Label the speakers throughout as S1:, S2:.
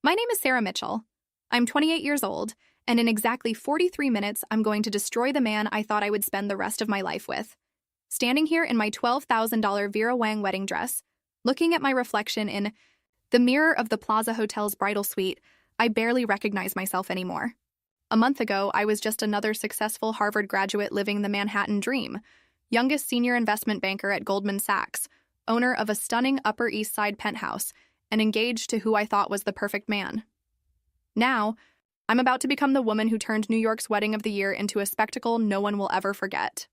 S1: My name is Sarah Mitchell. I'm 28 years old, and in exactly 43 minutes, I'm going to destroy the man I thought I would spend the rest of my life with. Standing here in my $12,000 Vera Wang wedding dress, looking at my reflection in the mirror of the Plaza Hotel's bridal suite, I barely recognize myself anymore. A month ago, I was just another successful Harvard graduate living the Manhattan dream, youngest senior investment banker at Goldman Sachs, owner of a stunning Upper East Side penthouse, and engaged to who I thought was the perfect man. Now, I'm about to become the woman who turned New York's wedding of the year into a spectacle no one will ever forget.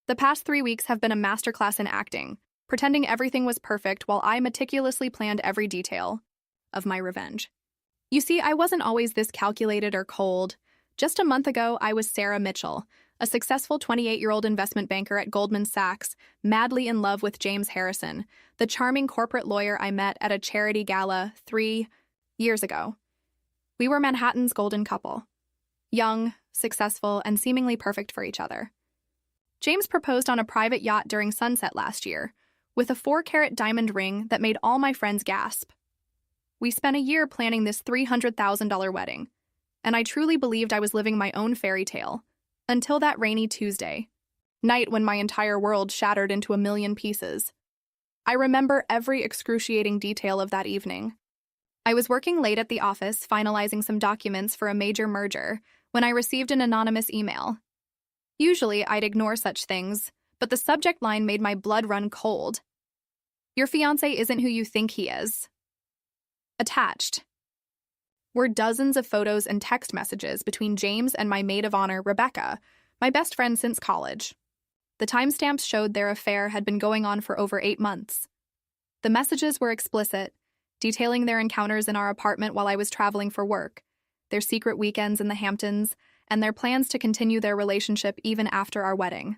S1: The past 3 weeks have been a masterclass in acting, pretending everything was perfect while I meticulously planned every detail of my revenge. You see, I wasn't always this calculated or cold. Just a month ago, I was Sarah Mitchell, a successful 28-year-old investment banker at Goldman Sachs, madly in love with James Harrison, the charming corporate lawyer I met at a charity gala 3 years ago. We were Manhattan's golden couple, young, successful, and seemingly perfect for each other. James proposed on a private yacht during sunset last year, with a 4-carat diamond ring that made all my friends gasp. We spent a year planning this $300,000 wedding, and I truly believed I was living my own fairy tale, until that rainy Tuesday night when my entire world shattered into a million pieces. I remember every excruciating detail of that evening. I was working late at the office finalizing some documents for a major merger when I received an anonymous email. Usually, I'd ignore such things, but the subject line made my blood run cold. Your fiancé isn't who you think he is. Attached were dozens of photos and text messages between James and my maid of honor, Rebecca, my best friend since college. The timestamps showed their affair had been going on for over 8 months. The messages were explicit, detailing their encounters in our apartment while I was traveling for work, their secret weekends in the Hamptons, and their plans to continue their relationship even after our wedding.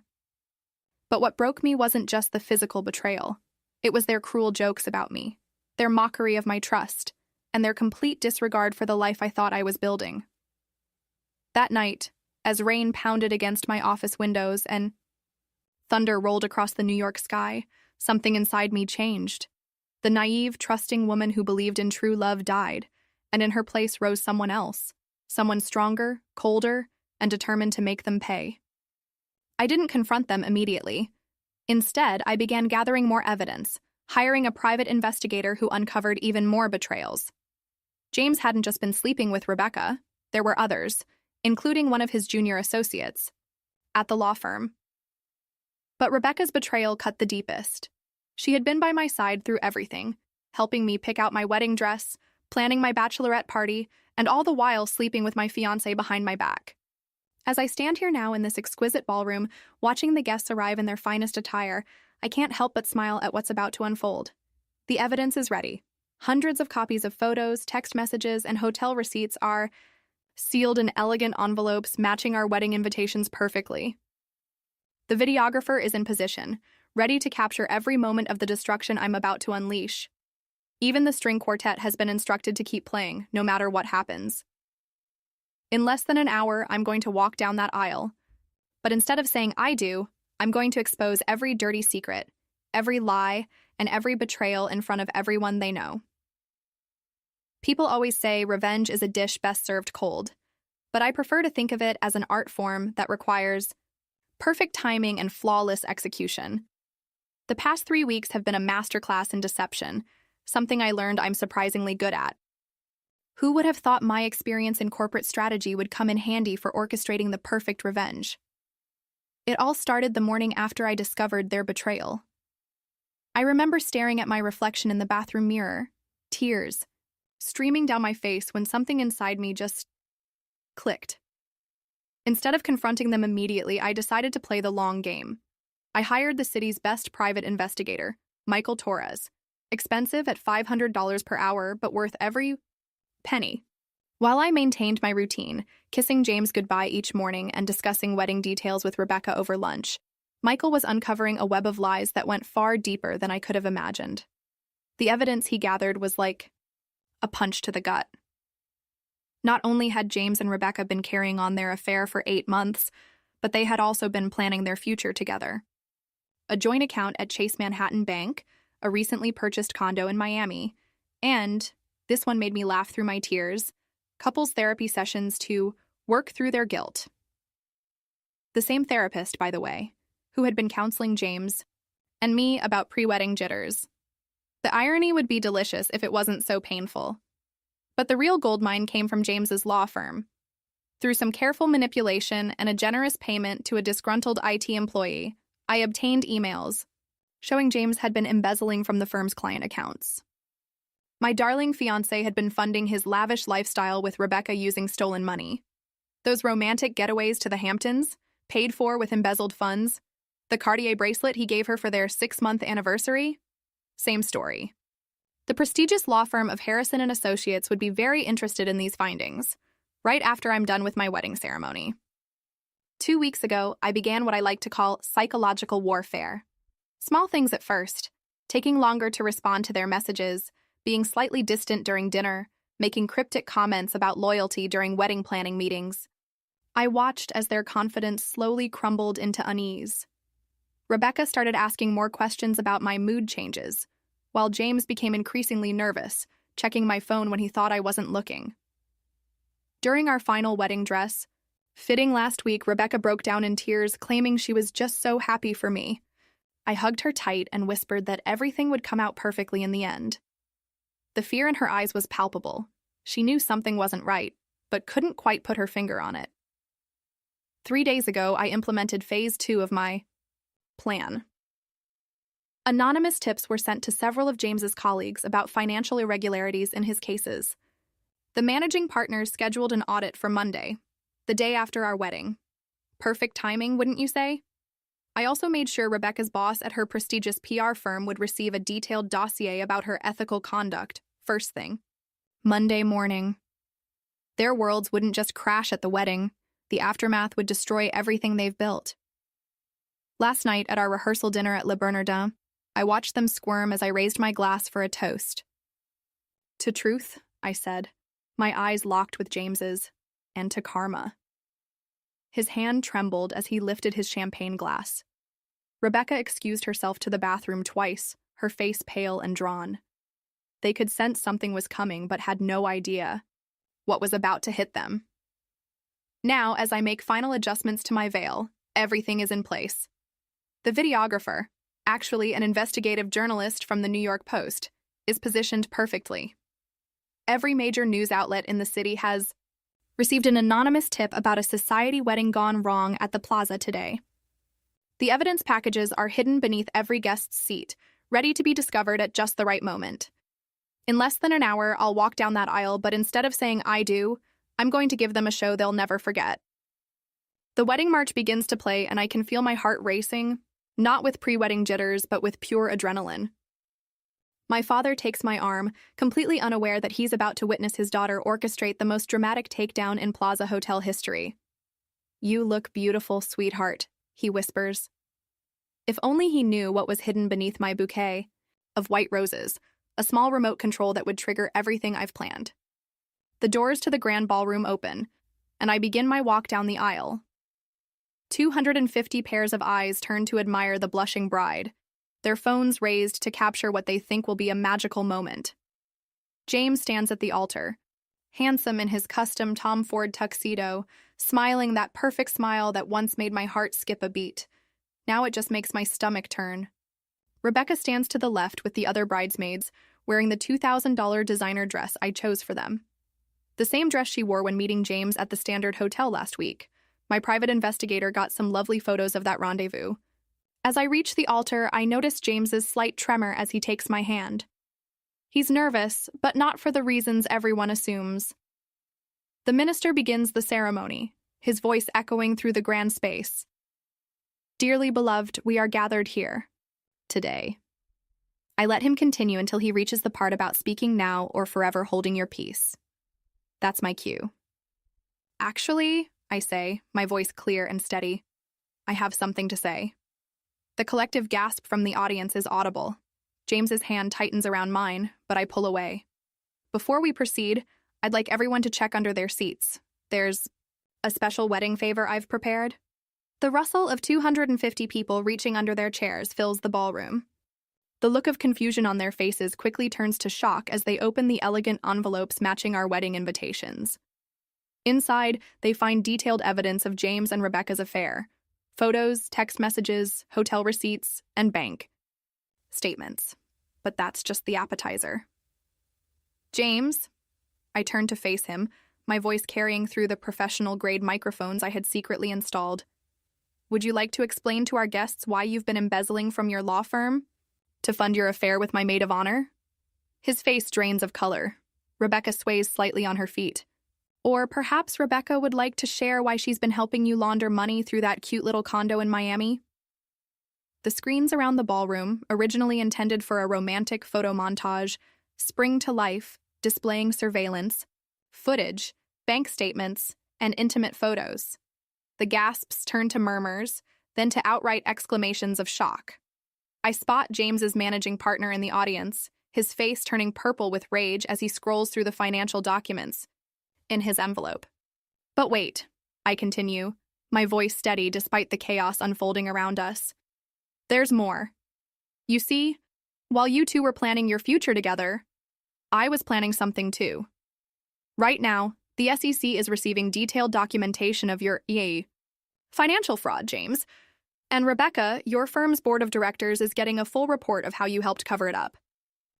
S1: But what broke me wasn't just the physical betrayal. It was their cruel jokes about me, their mockery of my trust, and their complete disregard for the life I thought I was building. That night, as rain pounded against my office windows and thunder rolled across the New York sky, something inside me changed. The naive, trusting woman who believed in true love died, and in her place rose someone else, someone stronger, colder, and determined to make them pay. I didn't confront them immediately. Instead, I began gathering more evidence, hiring a private investigator who uncovered even more betrayals. James hadn't just been sleeping with Rebecca. There were others, including one of his junior associates at the law firm. But Rebecca's betrayal cut the deepest. She had been by my side through everything, helping me pick out my wedding dress, planning my bachelorette party, and all the while sleeping with my fiancé behind my back. As I stand here now in this exquisite ballroom, watching the guests arrive in their finest attire, I can't help but smile at what's about to unfold. The evidence is ready. Hundreds of copies of photos, text messages, and hotel receipts are sealed in elegant envelopes matching our wedding invitations perfectly. The videographer is in position, ready to capture every moment of the destruction I'm about to unleash. Even the string quartet has been instructed to keep playing, no matter what happens. In less than an hour, I'm going to walk down that aisle. But instead of saying I do, I'm going to expose every dirty secret, every lie, and every betrayal in front of everyone they know. People always say revenge is a dish best served cold, but I prefer to think of it as an art form that requires perfect timing and flawless execution. The past 3 weeks have been a masterclass in deception, something I learned I'm surprisingly good at. Who would have thought my experience in corporate strategy would come in handy for orchestrating the perfect revenge? It all started the morning after I discovered their betrayal. I remember staring at my reflection in the bathroom mirror, tears streaming down my face when something inside me just clicked. Instead of confronting them immediately, I decided to play the long game. I hired the city's best private investigator, Michael Torres, expensive at $500 per hour, but worth every penny. While I maintained my routine, kissing James goodbye each morning and discussing wedding details with Rebecca over lunch, Michael was uncovering a web of lies that went far deeper than I could have imagined. The evidence he gathered was like a punch to the gut. Not only had James and Rebecca been carrying on their affair for 8 months, but they had also been planning their future together. A joint account at Chase Manhattan Bank, a recently purchased condo in Miami, and This one made me laugh through my tears. Couples therapy sessions to work through their guilt. The same therapist, by the way, who had been counseling James and me about pre-wedding jitters. The irony would be delicious if it wasn't so painful. But the real goldmine came from James's law firm. Through some careful manipulation and a generous payment to a disgruntled IT employee, I obtained emails showing James had been embezzling from the firm's client accounts. My darling fiancé had been funding his lavish lifestyle with Rebecca using stolen money. Those romantic getaways to the Hamptons, paid for with embezzled funds, the Cartier bracelet he gave her for their 6-month anniversary, same story. The prestigious law firm of Harrison & Associates would be very interested in these findings, right after I'm done with my wedding ceremony. 2 weeks ago, I began what I like to call psychological warfare. Small things at first, taking longer to respond to their messages, being slightly distant during dinner, making cryptic comments about loyalty during wedding planning meetings. I watched as their confidence slowly crumbled into unease. Rebecca started asking more questions about my mood changes, while James became increasingly nervous, checking my phone when he thought I wasn't looking. During our final wedding dress, fitting last week, Rebecca broke down in tears, claiming she was just so happy for me. I hugged her tight and whispered that everything would come out perfectly in the end. The fear in her eyes was palpable. She knew something wasn't right, but couldn't quite put her finger on it. 3 days ago, I implemented phase 2 of my plan. Anonymous tips were sent to several of James's colleagues about financial irregularities in his cases. The managing partners scheduled an audit for Monday, the day after our wedding. Perfect timing, wouldn't you say? I also made sure Rebecca's boss at her prestigious PR firm would receive a detailed dossier about her ethical conduct, first thing. Monday morning. Their worlds wouldn't just crash at the wedding. The aftermath would destroy everything they've built. Last night at our rehearsal dinner at Le Bernardin, I watched them squirm as I raised my glass for a toast. To truth, I said, my eyes locked with James's, and to karma. His hand trembled as he lifted his champagne glass. Rebecca excused herself to the bathroom twice, her face pale and drawn. They could sense something was coming but had no idea what was about to hit them. Now, as I make final adjustments to my veil, everything is in place. The videographer, actually an investigative journalist from the New York Post, is positioned perfectly. Every major news outlet in the city has received an anonymous tip about a society wedding gone wrong at the plaza today. The evidence packages are hidden beneath every guest's seat, ready to be discovered at just the right moment. In less than an hour, I'll walk down that aisle, but instead of saying I do, I'm going to give them a show they'll never forget. The wedding march begins to play, and I can feel my heart racing, not with pre-wedding jitters, but with pure adrenaline. My father takes my arm, completely unaware that he's about to witness his daughter orchestrate the most dramatic takedown in Plaza Hotel history. "You look beautiful, sweetheart," he whispers. If only he knew what was hidden beneath my bouquet of white roses, a small remote control that would trigger everything I've planned. The doors to the grand ballroom open, and I begin my walk down the aisle. 250 pairs of eyes turn to admire the blushing bride, their phones raised to capture what they think will be a magical moment. James stands at the altar, handsome in his custom Tom Ford tuxedo, smiling that perfect smile that once made my heart skip a beat. Now it just makes my stomach turn. Rebecca stands to the left with the other bridesmaids, wearing the $2,000 designer dress I chose for them. The same dress she wore when meeting James at the Standard Hotel last week. My private investigator got some lovely photos of that rendezvous. As I reach the altar, I notice James's slight tremor as he takes my hand. He's nervous, but not for the reasons everyone assumes. The minister begins the ceremony, his voice echoing through the grand space. "Dearly beloved, we are gathered here today." I let him continue until he reaches the part about speaking now or forever holding your peace. That's my cue. "Actually," I say, my voice clear and steady, "I have something to say." The collective gasp from the audience is audible. James's hand tightens around mine, but I pull away. Before we proceed, I'd like everyone to check under their seats. There's a special wedding favor I've prepared. The rustle of 250 people reaching under their chairs fills the ballroom. The look of confusion on their faces quickly turns to shock as they open the elegant envelopes matching our wedding invitations. Inside, they find detailed evidence of James and Rebecca's affair: photos, text messages, hotel receipts, and bank statements. But that's just the appetizer. James, I turned to face him, my voice carrying through the professional-grade microphones I had secretly installed. Would you like to explain to our guests why you've been embezzling from your law firm to fund your affair with my maid of honor? His face drains of color. Rebecca sways slightly on her feet. Or perhaps Rebecca would like to share why she's been helping you launder money through that cute little condo in Miami? The screens around the ballroom, originally intended for a romantic photo montage, spring to life, displaying surveillance, footage, bank statements, and intimate photos. The gasps turn to murmurs, then to outright exclamations of shock. I spot James's managing partner in the audience, his face turning purple with rage as he scrolls through the financial documents in his envelope. But wait, I continue, my voice steady despite the chaos unfolding around us. There's more. You see, while you two were planning your future together, I was planning something too. Right now, the SEC is receiving detailed documentation of your financial fraud, James. And Rebecca, your firm's board of directors is getting a full report of how you helped cover it up.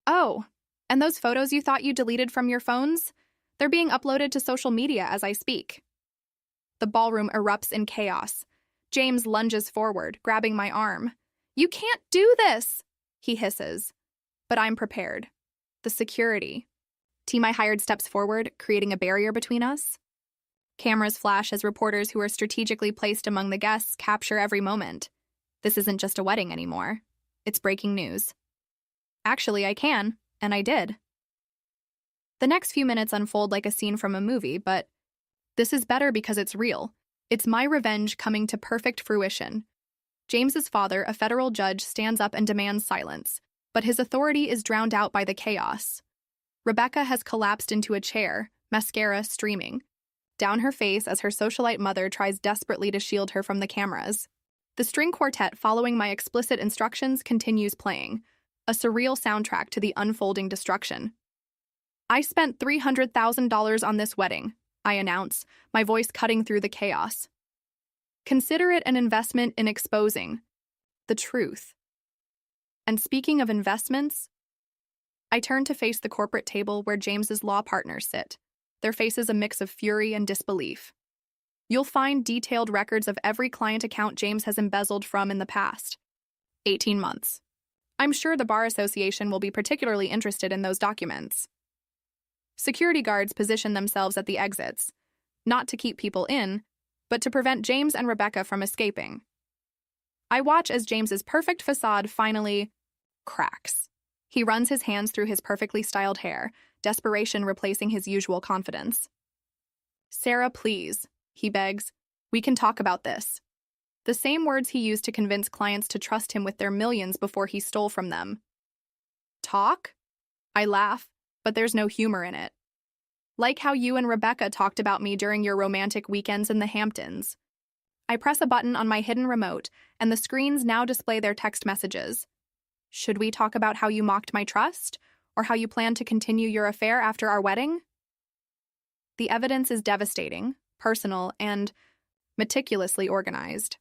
S1: Oh, and those photos you thought you deleted from your phones? They're being uploaded to social media as I speak. The ballroom erupts in chaos. James lunges forward, grabbing my arm. You can't do this, he hisses. But I'm prepared. The security team I hired steps forward, creating a barrier between us. Cameras flash as reporters who are strategically placed among the guests capture every moment. This isn't just a wedding anymore. It's breaking news. Actually, I can, and I did. The next few minutes unfold like a scene from a movie, but this is better because it's real. It's my revenge coming to perfect fruition. James's father, a federal judge, stands up and demands silence, but his authority is drowned out by the chaos. Rebecca has collapsed into a chair, mascara streaming down her face as her socialite mother tries desperately to shield her from the cameras. The string quartet following my explicit instructions continues playing, a surreal soundtrack to the unfolding destruction. I spent $300,000 on this wedding, I announce, my voice cutting through the chaos. Consider it an investment in exposing the truth. And speaking of investments, I turn to face the corporate table where James's law partners sit, their faces a mix of fury and disbelief. You'll find detailed records of every client account James has embezzled from in the past 18 months. I'm sure the Bar Association will be particularly interested in those documents. Security guards position themselves at the exits, not to keep people in, but to prevent James and Rebecca from escaping. I watch as James's perfect facade finally cracks. He runs his hands through his perfectly styled hair, desperation replacing his usual confidence. Sarah, please, he begs. We can talk about this. The same words he used to convince clients to trust him with their millions before he stole from them. Talk? I laugh, but there's no humor in it. Like how you and Rebecca talked about me during your romantic weekends in the Hamptons. I press a button on my hidden remote, and the screens now display their text messages. Should we talk about how you mocked my trust, or how you plan to continue your affair after our wedding? The evidence is devastating, personal, and meticulously organized.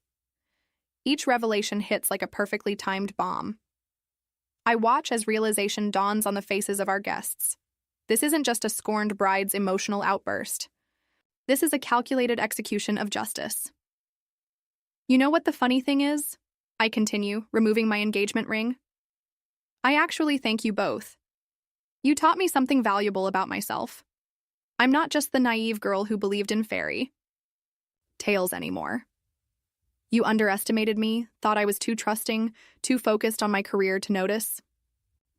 S1: Each revelation hits like a perfectly timed bomb. I watch as realization dawns on the faces of our guests. This isn't just a scorned bride's emotional outburst. This is a calculated execution of justice. You know what the funny thing is? I continue, removing my engagement ring. I actually thank you both. You taught me something valuable about myself. I'm not just the naive girl who believed in fairy tales anymore. You underestimated me, thought I was too trusting, too focused on my career to notice.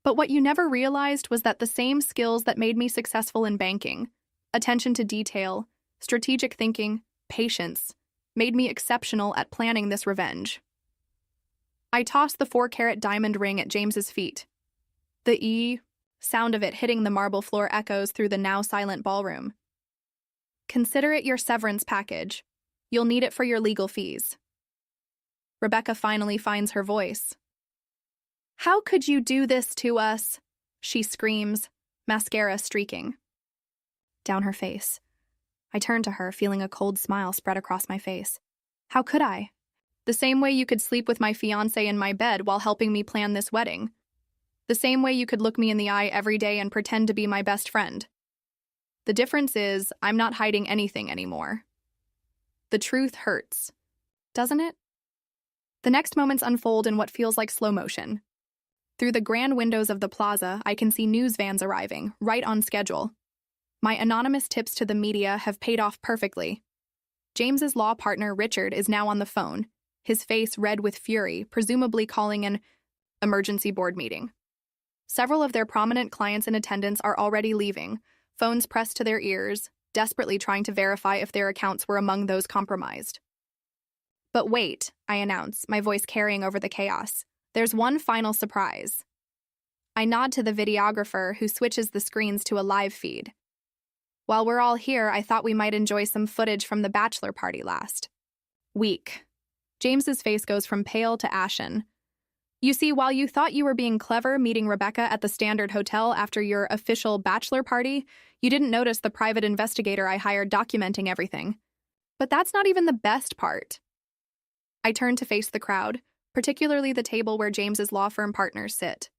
S1: But what you never realized was that the same skills that made me successful in banking, attention to detail, strategic thinking, patience, made me exceptional at planning this revenge. I tossed the 4-carat diamond ring at James's feet. The sound of it hitting the marble floor echoes through the now silent ballroom. Consider it your severance package. You'll need it for your legal fees. Rebecca finally finds her voice. How could you do this to us? She screams, mascara streaking down her face. I turn to her, feeling a cold smile spread across my face. How could I? The same way you could sleep with my fiancé in my bed while helping me plan this wedding. The same way you could look me in the eye every day and pretend to be my best friend. The difference is, I'm not hiding anything anymore. The truth hurts, doesn't it? The next moments unfold in what feels like slow motion. Through the grand windows of the plaza, I can see news vans arriving, right on schedule. My anonymous tips to the media have paid off perfectly. James's law partner, Richard, is now on the phone, his face red with fury, presumably calling an emergency board meeting. Several of their prominent clients in attendance are already leaving, phones pressed to their ears, desperately trying to verify if their accounts were among those compromised. But wait, I announce, my voice carrying over the chaos. There's one final surprise. I nod to the videographer who switches the screens to a live feed. While we're all here, I thought we might enjoy some footage from the bachelor party last week. James's face goes from pale to ashen. You see, while you thought you were being clever meeting Rebecca at the Standard Hotel after your official bachelor party, you didn't notice the private investigator I hired documenting everything. But that's not even the best part. I turn to face the crowd, particularly the table where James's law firm partners sit.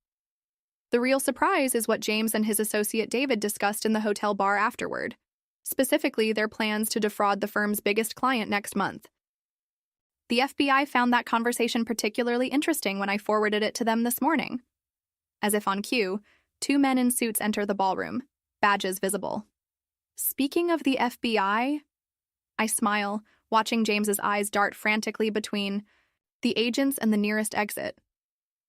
S1: The real surprise is what James and his associate David discussed in the hotel bar afterward, specifically their plans to defraud the firm's biggest client next month. The FBI found that conversation particularly interesting when I forwarded it to them this morning. As if on cue, two men in suits enter the ballroom, badges visible. Speaking of the FBI, I smile, watching James's eyes dart frantically between the agents and the nearest exit.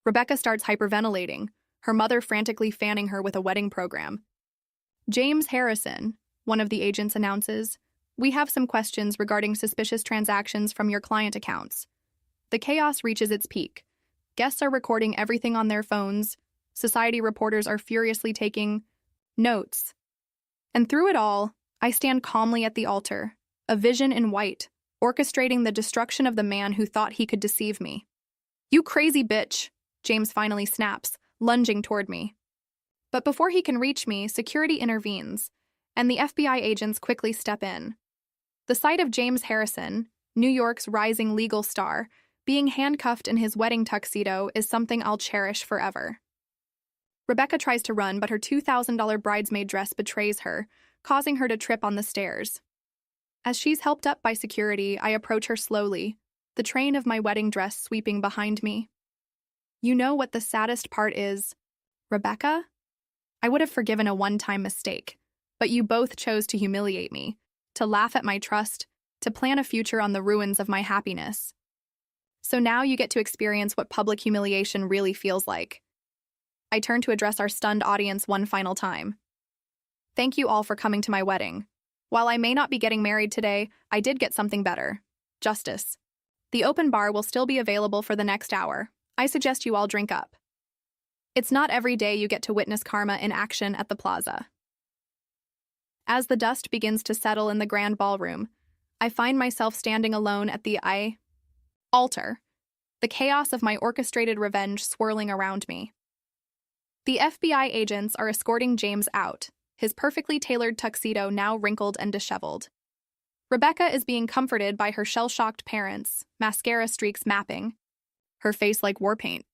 S1: Rebecca starts hyperventilating, her mother frantically fanning her with a wedding program. James Harrison, one of the agents announces, we have some questions regarding suspicious transactions from your client accounts. The chaos reaches its peak. Guests are recording everything on their phones. Society reporters are furiously taking notes. And through it all, I stand calmly at the altar, a vision in white, orchestrating the destruction of the man who thought he could deceive me. You crazy bitch, James finally snaps, lunging toward me. But before he can reach me, security intervenes, and the FBI agents quickly step in. The sight of James Harrison, New York's rising legal star, being handcuffed in his wedding tuxedo is something I'll cherish forever. Rebecca tries to run, but her $2,000 bridesmaid dress betrays her, causing her to trip on the stairs. As she's helped up by security, I approach her slowly, the train of my wedding dress sweeping behind me. You know what the saddest part is, Rebecca? I would have forgiven a one-time mistake, but you both chose to humiliate me, to laugh at my trust, to plan a future on the ruins of my happiness. So now you get to experience what public humiliation really feels like. I turn to address our stunned audience one final time. Thank you all for coming to my wedding. While I may not be getting married today, I did get something better. Justice. The open bar will still be available for the next hour. I suggest you all drink up. It's not every day you get to witness karma in action at the plaza. As the dust begins to settle in the grand ballroom, I find myself standing alone at the altar, the chaos of my orchestrated revenge swirling around me. The FBI agents are escorting James out, his perfectly tailored tuxedo now wrinkled and disheveled. Rebecca is being comforted by her shell-shocked parents, mascara streaks mapping, her face like war paint.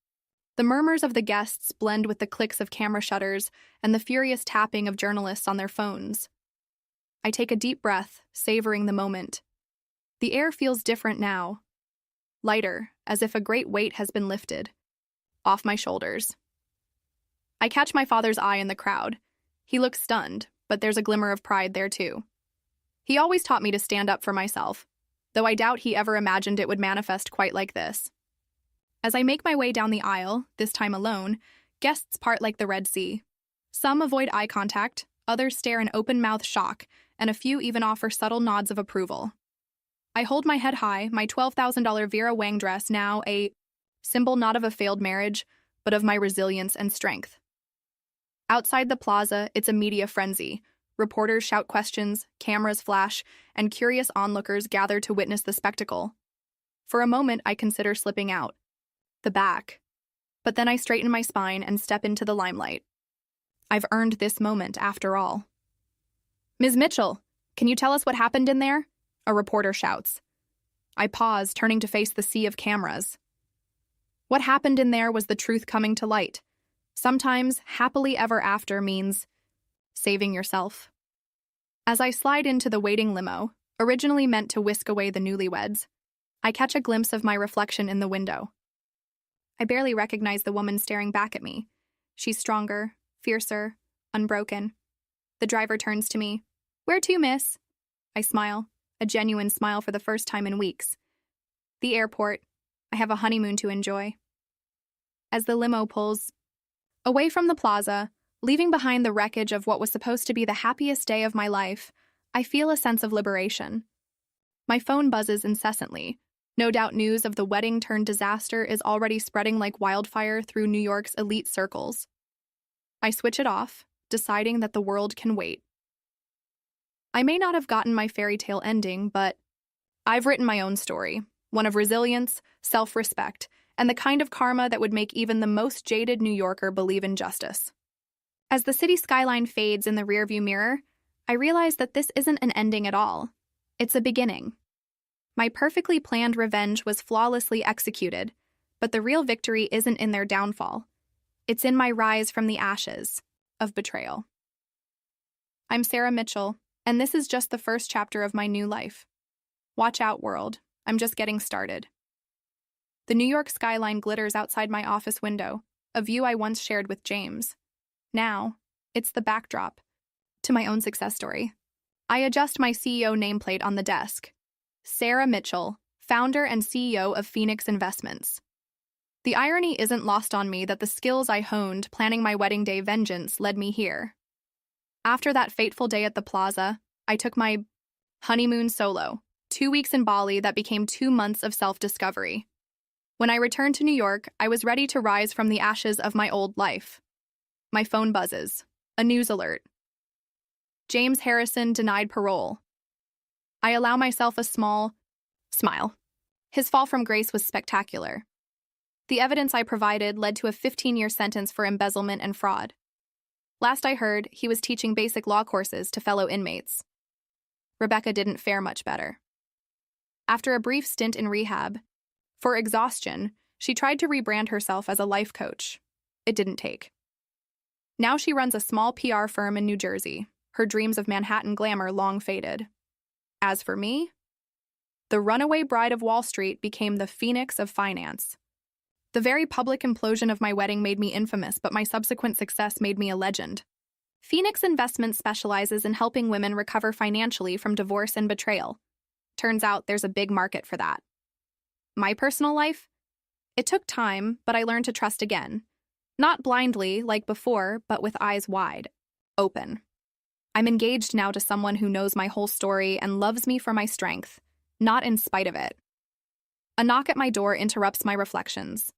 S1: The murmurs of the guests blend with the clicks of camera shutters and the furious tapping of journalists on their phones. I take a deep breath, savoring the moment. The air feels different now. Lighter, as if a great weight has been lifted. Off my shoulders. I catch my father's eye in the crowd. He looks stunned, but there's a glimmer of pride there too. He always taught me to stand up for myself, though I doubt he ever imagined it would manifest quite like this. As I make my way down the aisle, this time alone, guests part like the Red Sea. Some avoid eye contact, others stare in open-mouthed shock, and a few even offer subtle nods of approval. I hold my head high, my $12,000 Vera Wang dress now a symbol not of a failed marriage, but of my resilience and strength. Outside the plaza, it's a media frenzy. Reporters shout questions, cameras flash, and curious onlookers gather to witness the spectacle. For a moment, I consider slipping out. The back. But then I straighten my spine and step into the limelight. I've earned this moment after all. "Ms. Mitchell, can you tell us what happened in there?" a reporter shouts. I pause, turning to face the sea of cameras. What happened in there was the truth coming to light. Sometimes happily ever after means saving yourself. As I slide into the waiting limo, originally meant to whisk away the newlyweds, I catch a glimpse of my reflection in the window. I barely recognize the woman staring back at me. She's stronger, fiercer, unbroken. The driver turns to me. "Where to, miss?" I smile, a genuine smile for the first time in weeks. "The airport. I have a honeymoon to enjoy." As the limo pulls away from the plaza, leaving behind the wreckage of what was supposed to be the happiest day of my life, I feel a sense of liberation. My phone buzzes incessantly. No doubt news of the wedding-turned-disaster is already spreading like wildfire through New York's elite circles. I switch it off, deciding that the world can wait. I may not have gotten my fairy tale ending, but I've written my own story, one of resilience, self-respect, and the kind of karma that would make even the most jaded New Yorker believe in justice. As the city skyline fades in the rearview mirror, I realize that this isn't an ending at all. It's a beginning. My perfectly planned revenge was flawlessly executed, but the real victory isn't in their downfall. It's in my rise from the ashes of betrayal. I'm Sarah Mitchell, and this is just the first chapter of my new life. Watch out, world. I'm just getting started. The New York skyline glitters outside my office window, a view I once shared with James. Now, it's the backdrop to my own success story. I adjust my CEO nameplate on the desk. Sarah Mitchell, founder and CEO of Phoenix Investments. The irony isn't lost on me that the skills I honed planning my wedding day vengeance led me here. After that fateful day at the plaza, I took my honeymoon solo, 2 weeks in Bali that became 2 months of self-discovery. When I returned to New York, I was ready to rise from the ashes of my old life. My phone buzzes. A news alert. James Harrison denied parole. I allow myself a small smile. His fall from grace was spectacular. The evidence I provided led to a 15-year sentence for embezzlement and fraud. Last I heard, he was teaching basic law courses to fellow inmates. Rebecca didn't fare much better. After a brief stint in rehab, for exhaustion, she tried to rebrand herself as a life coach. It didn't take. Now she runs a small PR firm in New Jersey, her dreams of Manhattan glamour long faded. As for me, the runaway bride of Wall Street became the phoenix of finance. The very public implosion of my wedding made me infamous, but my subsequent success made me a legend. Phoenix Investments specializes in helping women recover financially from divorce and betrayal. Turns out there's a big market for that. My personal life? It took time, but I learned to trust again. Not blindly, like before, but with eyes wide open. I'm engaged now to someone who knows my whole story and loves me for my strength, not in spite of it. A knock at my door interrupts my reflections.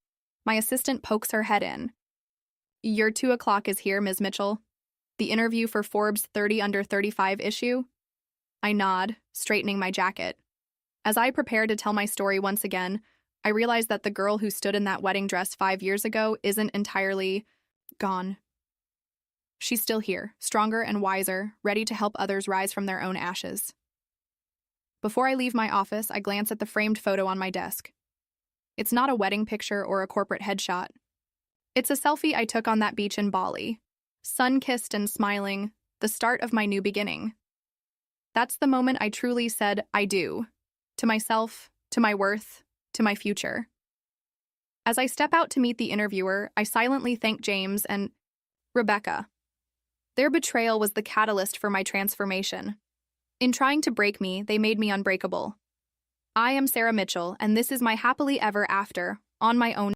S1: My assistant pokes her head in. "Your 2 o'clock is here, Ms. Mitchell. The interview for Forbes 30 Under 35 issue?" I nod, straightening my jacket. As I prepare to tell my story once again, I realize that the girl who stood in that wedding dress 5 years ago isn't entirely gone. She's still here, stronger and wiser, ready to help others rise from their own ashes. Before I leave my office, I glance at the framed photo on my desk. It's not a wedding picture or a corporate headshot. It's a selfie I took on that beach in Bali, sun-kissed and smiling, the start of my new beginning. That's the moment I truly said, I do, to myself, to my worth, to my future. As I step out to meet the interviewer, I silently thank James and Rebecca. Their betrayal was the catalyst for my transformation. In trying to break me, they made me unbreakable. I am Sarah Mitchell, and this is my happily ever after, on my own